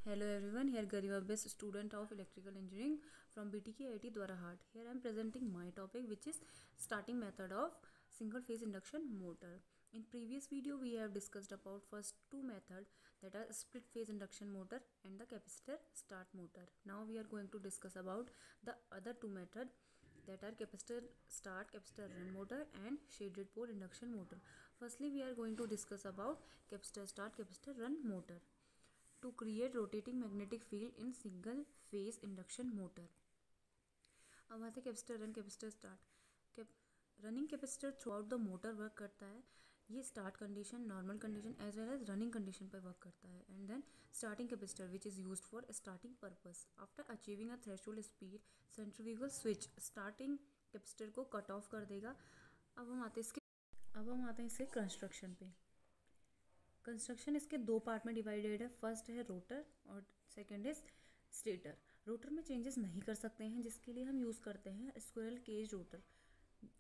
Hello everyone, here Garima Best, student of electrical engineering from BTK IIT Dwarahat. Here I am presenting my topic, which is starting method of single phase induction motor. In previous video we have discussed about first two methods, that are split phase induction motor and the capacitor start motor. Now we are going to discuss about the other two methods, that are capacitor start, capacitor run motor and shaded pole induction motor. Firstly we are going to discuss about capacitor start, capacitor run motor. To create rotating magnetic field in single phase induction motor. अब आते capacitor run, capacitor start. Running capacitor throughout the motor work करता है। ये start condition, normal condition as well as running condition पर work करता है। And then starting capacitor which is used for starting purpose. After achieving a threshold speed, centrifugal switch starting capacitor को cut off कर देगा। अब हम आते हैं इसके कंस्ट्रक्शन पे। कंस्ट्रक्शन इसके दो पार्ट में डिवाइडेड है। फर्स्ट है रोटर और सेकंड इज स्टेटर। रोटर में चेंजेस नहीं कर सकते हैं, जिसके लिए हम यूज़ करते हैं स्क्विरल केज रोटर।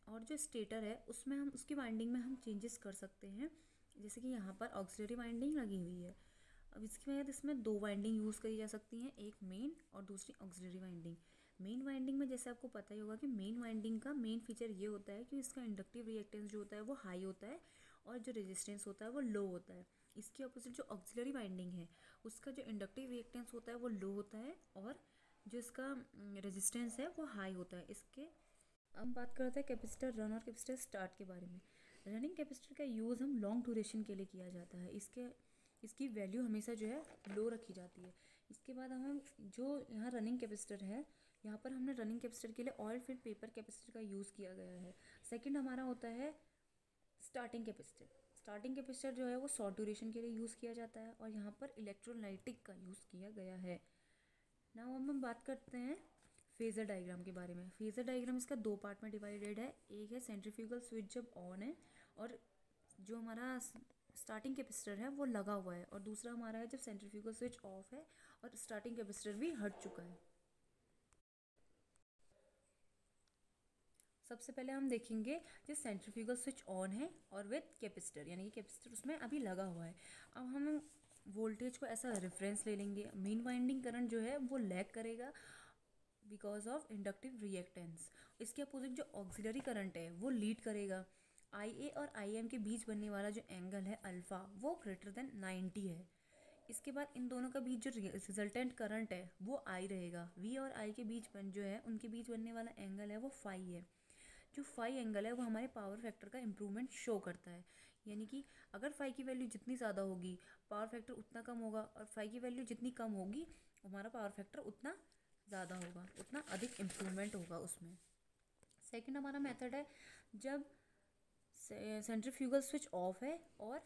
और जो स्टेटर है उसमें हम उसकी वाइंडिंग में हम चेंजेस कर सकते हैं, जैसे कि यहाँ पर ऑक्सिलरी वाइंडिंग लगी हुई है। अब इसकी वजह इसमें दो वाइंडिंग यूज़ करी जा सकती हैं, एक मेन और दूसरी ऑक्सिलरी वाइंडिंग। मेन वाइंडिंग में जैसे आपको पता ही होगा कि मेन वाइंडिंग का मेन फीचर ये होता है कि इसका इंडक्टिव रिएक्टेंस जो होता है वो हाई होता है और जो रेजिस्टेंस होता है वो लो होता है। इसके अपोजिट जो ऑक्सिलरी वाइंडिंग है उसका जो इंडक्टिव रिएक्टेंस होता है वो लो होता है और जो इसका रेजिस्टेंस है वो हाई होता है। इसके अब बात करते हैं कैपेसिटर रन और कैपेसिटर स्टार्ट के बारे में। रनिंग कैपेसिटर का यूज़ हम लॉन्ग ड्यूरेशन के लिए किया जाता है। इसकी वैल्यू हमेशा जो है लो रखी जाती है। इसके बाद हम जो यहाँ रनिंग कैपेसिटर है, यहाँ पर हमने रनिंग कैपेसिटर के लिए ऑयल फिल्ड पेपर कैपेसिटर का यूज़ किया गया है। सेकेंड हमारा होता है स्टार्टिंग कैपेसिटर। स्टार्टिंग कैपेसिटर जो है वो शॉर्ट ड्यूरेशन के लिए यूज़ किया जाता है और यहाँ पर इलेक्ट्रोलाइटिक का यूज़ किया गया है। नाउ हम बात करते हैं फेज़र डायग्राम के बारे में। फेज़र डायग्राम इसका दो पार्ट में डिवाइडेड है। एक है सेंट्रीफ्यूगल स्विच जब ऑन है और जो हमारा स्टार्टिंग कैपेसिटर है वो लगा हुआ है, और दूसरा हमारा है जब सेंट्रीफ्यूगल स्विच ऑफ है और स्टार्टिंग कैपेसिटर भी हट चुका है। सबसे पहले हम देखेंगे जो सेंट्रीफ्यूगल स्विच ऑन है और विद कैपेसिटर, यानी कि कैपेसिटर उसमें अभी लगा हुआ है। अब हम वोल्टेज को ऐसा रेफरेंस ले लेंगे। मेन वाइंडिंग करंट जो है वो लैग करेगा बिकॉज ऑफ इंडक्टिव रिएक्टेंस। इसके अपोजिट जो ऑक्सिलरी करंट है वो लीड करेगा। IA और IM के बीच बनने वाला जो एंगल है अल्फ़ा वो ग्रेटर देन 90 है। इसके बाद इन दोनों का बीच जो रिजल्टेंट करंट है वो I रहेगा। V और I के बीच जो है उनके बीच बनने वाला एंगल है वो फाई है। जो फाई एंगल है वो हमारे पावर फैक्टर का इम्प्रूवमेंट शो करता है, यानी कि अगर फाई की वैल्यू जितनी ज़्यादा होगी पावर फैक्टर उतना कम होगा, और फाई की वैल्यू जितनी कम होगी हमारा पावर फैक्टर उतना ज़्यादा होगा, उतना अधिक इम्प्रूवमेंट होगा उसमें। सेकंड हमारा मेथड है जब सेंट्रीफ्यूगल स्विच ऑफ है और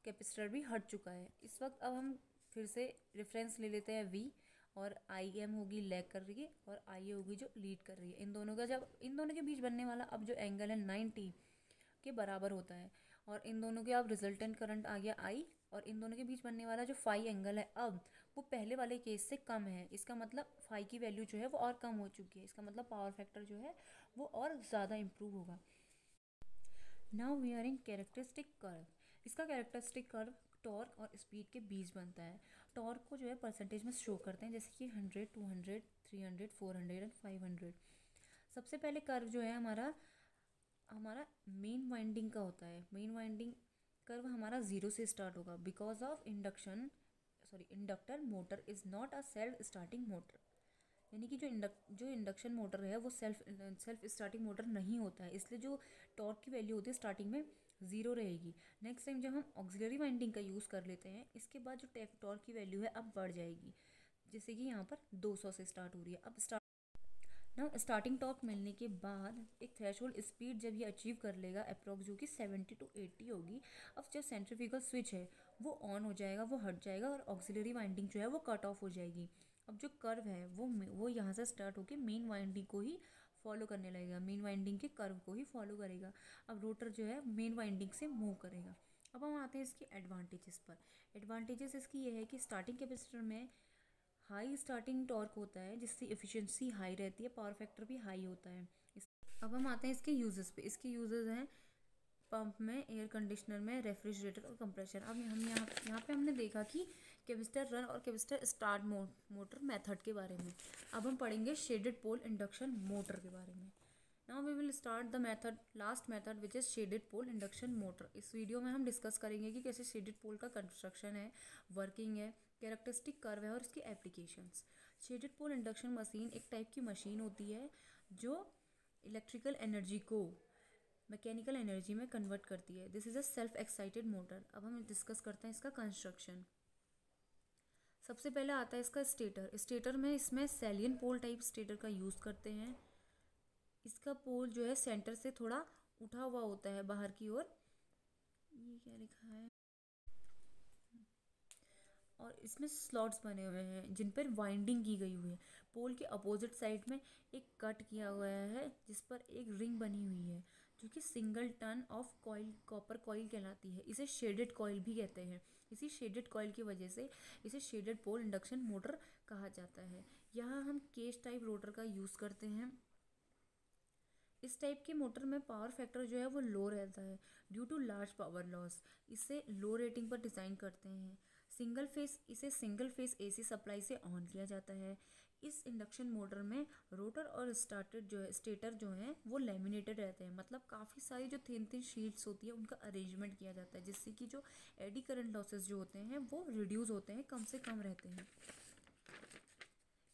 कैपेसिटर भी हट चुका है। इस वक्त अब हम फिर से रेफरेंस ले लेते हैं V, और IM होगी लैग कर रही है और IA होगी जो लीड कर रही है। इन दोनों के बीच बनने वाला अब जो एंगल है 90 के बराबर होता है, और इन दोनों के अब रिजल्टेंट करंट आ गया I, और इन दोनों के बीच बनने वाला जो फाई एंगल है अब वो पहले वाले केस से कम है। इसका मतलब फाई की वैल्यू जो है वो और कम हो चुकी है। इसका मतलब पावर फैक्टर जो है वो और ज़्यादा इम्प्रूव होगा। Now we are in characteristic curve. इसका कैरेक्टरिस्टिक कर्व टॉर्क और स्पीड के बीच बनता है। टॉर्क को जो है परसेंटेज में शो करते हैं, जैसे कि 100, 200, 300, 400 एंड 500। सबसे पहले कर्व जो है हमारा मेन वाइंडिंग का होता है। मेन वाइंडिंग कर्व हमारा 0 से स्टार्ट होगा because of inductor motor is not a self starting motor, यानी कि जो इंडक्शन मोटर है वो सेल्फ स्टार्टिंग मोटर नहीं होता है, इसलिए जो टॉर्क की वैल्यू होती है स्टार्टिंग में 0 रहेगी। नेक्स्ट टाइम जब हम ऑक्सिलरी वाइंडिंग का यूज़ कर लेते हैं, इसके बाद जो टॉर्क की वैल्यू है अब बढ़ जाएगी, जैसे कि यहाँ पर 200 से स्टार्ट हो रही है। अब स्टार्टिंग टॉर्क मिलने के बाद एक थ्रेशोल्ड स्पीड जब ये अचीव कर लेगा अप्रॉक्स, जो कि 70 to 80 होगी, अब जो सेंट्रीफ्यूगल स्विच है वो ऑन हो जाएगा, वो हट जाएगा और ऑक्सिलरी वाइंडिंग जो है वो कट ऑफ हो जाएगी। अब जो कर्व है वो यहाँ से स्टार्ट होकर मेन वाइंडिंग को ही फॉलो करने लगेगा, मेन वाइंडिंग के कर्व को ही फॉलो करेगा। अब रोटर जो है मेन वाइंडिंग से मूव करेगा। अब हम आते हैं इसके एडवांटेजेस पर। एडवांटेजेस इसकी ये है कि स्टार्टिंग कैपेसिटर में हाई स्टार्टिंग टॉर्क होता है, जिससे एफिशिएंसी हाई रहती है, पावर फैक्टर भी हाई होता है। अब हम आते हैं इसके यूजेस पे। इसके यूजेस हैं पंप में, एयर कंडीशनर में, रेफ्रिजरेटर और कंप्रेसर। अब हम यहाँ पे हमने देखा कि कैपेसिटर रन और कैपेसिटर स्टार्ट मोटर मेथड के बारे में। अब हम पढ़ेंगे शेडेड पोल इंडक्शन मोटर के बारे में। Now we will start the method, last method which is shaded pole induction motor. इस वीडियो में हम डिस्कस करेंगे कि कैसे शेडेड पोल का कंस्ट्रक्शन है, वर्किंग है, कैरेक्टरिस्टिक कर्व है और इसकी applications. Shaded pole induction machine एक टाइप की मशीन होती है जो इलेक्ट्रिकल एनर्जी को मैकेनिकल एनर्जी में कन्वर्ट करती है। This is a self excited motor. अब हम डिस्कस करते हैं इसका कंस्ट्रक्शन। सबसे पहले आता है इसका स्टेटर। स्टेटर में इसमें सैलियन पोल टाइप स्टेटर का यूज़ करते हैं। इसका पोल जो है सेंटर से थोड़ा उठा हुआ होता है बाहर की ओर। ये क्या लिखा है? और इसमें स्लॉट्स बने हुए हैं जिन पर वाइंडिंग की गई हुई है। पोल के अपोजिट साइड में एक कट किया हुआ है जिस पर एक रिंग बनी हुई है जो कि single turn off coil copper coil कहलाती है। इसे शेडेड कॉइल भी कहते हैं। इसी शेडेड कॉइल की वजह से इसे शेडेड पोल इंडक्शन मोटर कहा जाता है। यहाँ हम केज टाइप रोटर का यूज़ करते हैं। इस टाइप के मोटर में पावर फैक्टर जो है वो लो रहता है due to large power loss. इसे लो रेटिंग पर डिज़ाइन करते हैं। इसे सिंगल फेस एसी सप्लाई से ऑन किया जाता है। इस इंडक्शन मोटर में रोटर और स्टेटर जो है वो लेमिनेटेड रहते हैं, मतलब काफ़ी सारी जो थिन थिन शीट्स होती है उनका अरेंजमेंट किया जाता है जिससे कि जो एडी करंट लॉसेस जो होते हैं वो रिड्यूस होते हैं, कम से कम रहते हैं।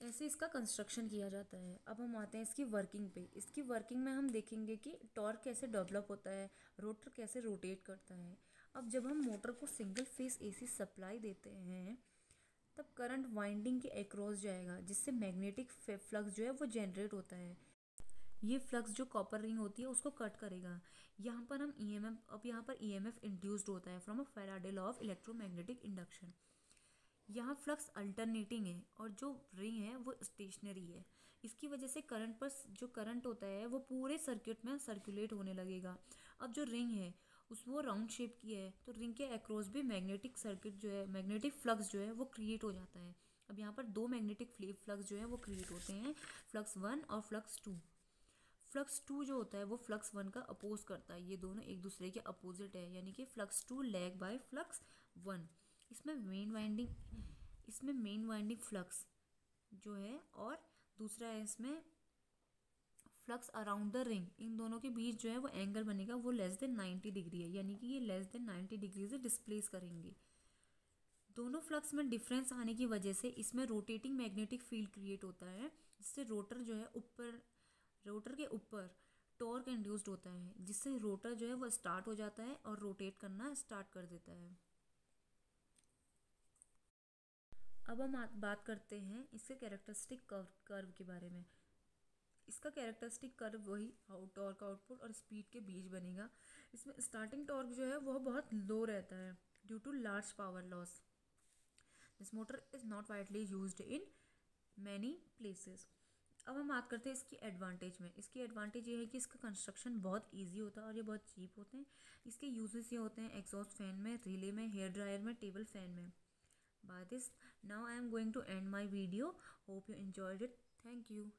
ऐसे इसका कंस्ट्रक्शन किया जाता है। अब हम आते हैं इसकी वर्किंग पे। इसकी वर्किंग में हम देखेंगे कि टॉर्क कैसे डेवलप होता है, रोटर कैसे रोटेट करता है। अब जब हम मोटर को सिंगल फेस एसी सप्लाई देते हैं तब करंट वाइंडिंग के अक्रॉस जाएगा जिससे मैग्नेटिक फ्लक्स जो है वो जनरेट होता है। ये फ्लक्स जो कॉपर रिंग होती है उसको कट करेगा। यहाँ पर यहाँ पर ईएमएफ इंड्यूस्ड होता है from a Faraday law of electromagnetic induction. यहाँ फ्लक्स अल्टरनेटिंग है और जो रिंग है वो स्टेशनरी है। इसकी वजह से जो करंट होता है वो पूरे सर्किट में सर्कुलेट होने लगेगा। अब जो रिंग है वो राउंड शेप की है तो रिंग के अक्रॉस भी मैग्नेटिक फ्लक्स जो है वो क्रिएट हो जाता है। अब यहाँ पर दो मैग्नेटिक फ्लक्स जो है वो क्रिएट होते हैं, फ्लक्स 1 और फ्लक्स 2। फ्लक्स 2 जो होता है वो फ्लक्स 1 का अपोज करता है। ये दोनों एक दूसरे के अपोजिट है, यानी कि फ्लक्स 2 लैग बाय फ्लक्स 1। इसमें मेन वाइंडिंग फ्लक्स जो है और दूसरा है इसमें फ्लक्स अराउंड द रिंग। इन दोनों के बीच जो है वो एंगल बनेगा वो लेस देन 90 डिग्री है, यानी कि ये लेस देन 90 डिग्री से डिस्प्लेस करेंगे। दोनों फ्लक्स में डिफरेंस आने की वजह से इसमें रोटेटिंग मैग्नेटिक फील्ड क्रिएट होता है जिससे रोटर के ऊपर टॉर्क इंड्यूस्ड होता है जिससे रोटर जो है वो स्टार्ट हो जाता है और रोटेट करना स्टार्ट कर देता है। अब हम बात करते हैं इसके कैरेक्टरिस्टिक कर्व के बारे में। इसका कैरेक्टरिस्टिक कर्व वही टॉर्क आउटपुट और स्पीड के बीच बनेगा। इसमें स्टार्टिंग टॉर्क जो है वह बहुत लो रहता है due to large power loss. This motor is not widely used in many places. अब हम बात करते हैं इसकी एडवांटेज में। इसकी एडवांटेज ये है कि इसका कंस्ट्रक्शन बहुत इजी होता है और ये बहुत चीप होते हैं। इसके यूजेस ये होते हैं एग्जॉस्ट फैन में, रिले में, हेयर ड्रायर में, टेबल फैन में। By this, now I am going to end my video. Hope you enjoyed it. Thank you.